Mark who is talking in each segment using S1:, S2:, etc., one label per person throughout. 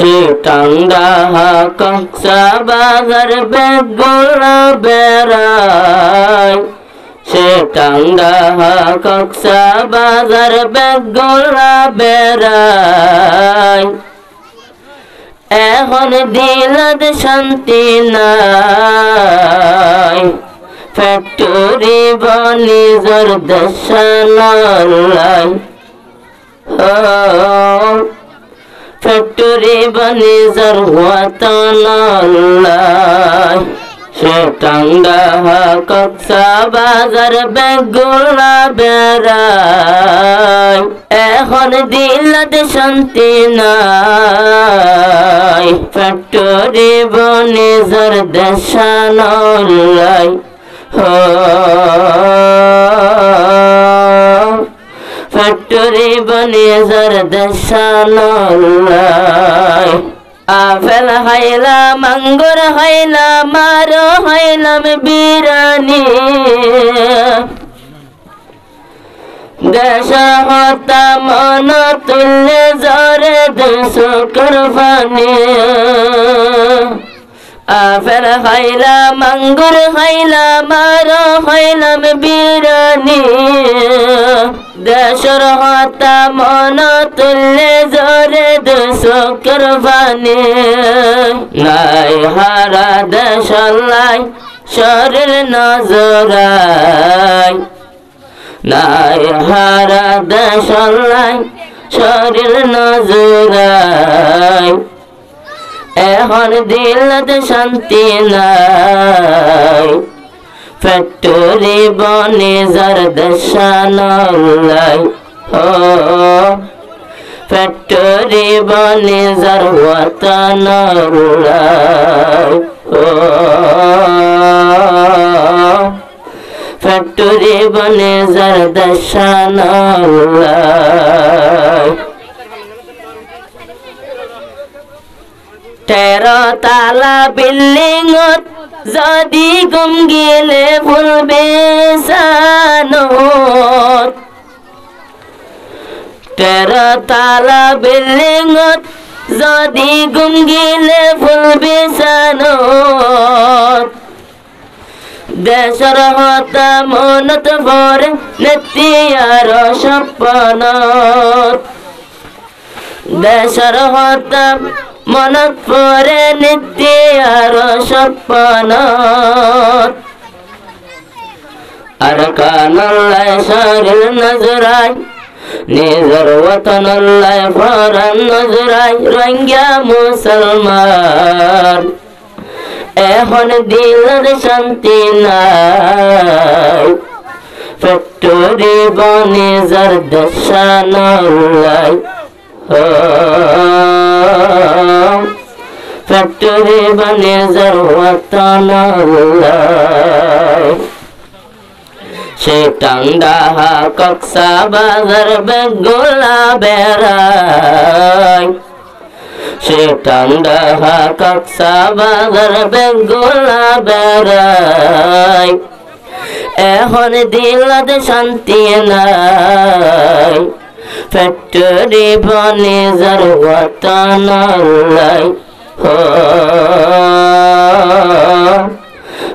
S1: সিটাঙ্গা কক্সবাজার বেগুলা বেড়াই সিটাঙ্গা কক্সবাজার বেগুলা বেড়াই এখন দিলত শান্তি নাই ফ্যাক্টরি বনিজর দেশালাই ফ্যাক্টরি বনিজর ওয়াতানালাই সিটাঙ্গা কক্সবাজার বেগুলা বেড়াই এখন দিলত শান্তি নাই ফ্যাক্টরি বনিজর দেশালাই ফ্যাক্টরি বনিজর দেশালাই আপেল খাইলাম আঙ্গুর খাইলাম আরো খাইলাম বিরানি দেশ হতা মন তুললে জরে দেশ কুরবানি আপেল খাইলাম আঙ্গুর খাইলাম আরো খাইলাম বিরানি দেশর হতা মন তুললে জরে দেশ কুরবানি নাই হারা দেশলাই শরীর নজরাই নাই হারা দেশলাই শরীর নজরাই এখন দিলত শান্তি নাই ফ্যাক্টরি বনিজর দেশালাই ফ্যাক্টরি বনিজর ওয়াতানালাই ফ্যাক্টরি বনিজর দেশালাই 13 তালা বিল্ডিংত যদি গুম গেলে ভুলবে সানত 13 তালা বিল্ডিংত যদি গুম গেলে ভুলবে সানত দেশর হতা মনত ভরে নেতিয়ার সপনত দেশর হতা মনত পরে নিত্যার সপনত আর কানাল্লায় শরীর নজরাই নিজর ওয়াতানাল্লায় ফরান নজরাই রঙ্গা মুসলমান এখন দিলের শান্তি নাই ফ্যাক্টরি বনিজর দেশালাই ফ্যাক্টরি বনিজর ওয়াতানালাই সিটাঙ্গা কক্সবাজার বেগুলা বেড়াই সিটাঙ্গা কক্সবাজার বেগুলা বেড়াই এখন দিলত শান্তি নাই ফ্যাক্টরি বনিজর ওয়াতানালাই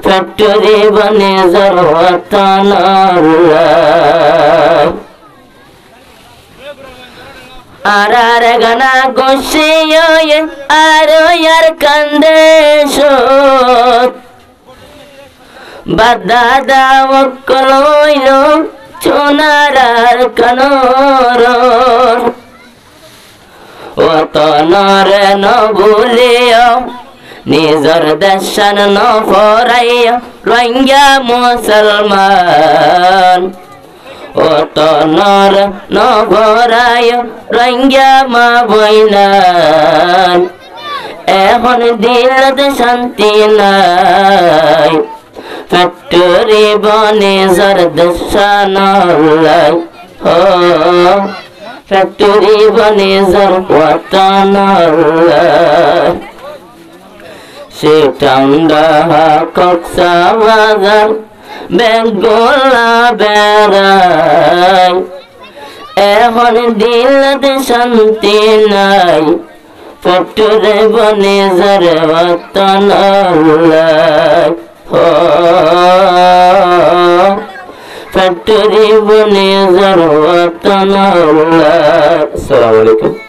S1: ফ্যাক্টরি বনিজর ওয়াতানালাই আর গানা গোসিয়ে আর ইয়ার কান্দে সত বাদাদা ওকলইল সোনার কানর ওতনরে ন ভুলিও নিজর দেশান ন ফরাইয়া রঙ্গা মুসলমান ওতনর ন ভরাইয়া রঙ্গা মা বইনান এখন দিলত শান্তি নাই ফ্যাক্টরি বনিজর দেশালাই ফ্যাক্টরি বনিজর ওয়াতানালাই সিটাঙ্গা কক্সবাজার বেগুলা বেড়াই এখন দিলত শান্তি নাই factory bani zar watan Allah factory bani zar watan Allah. Assalamu alaikum.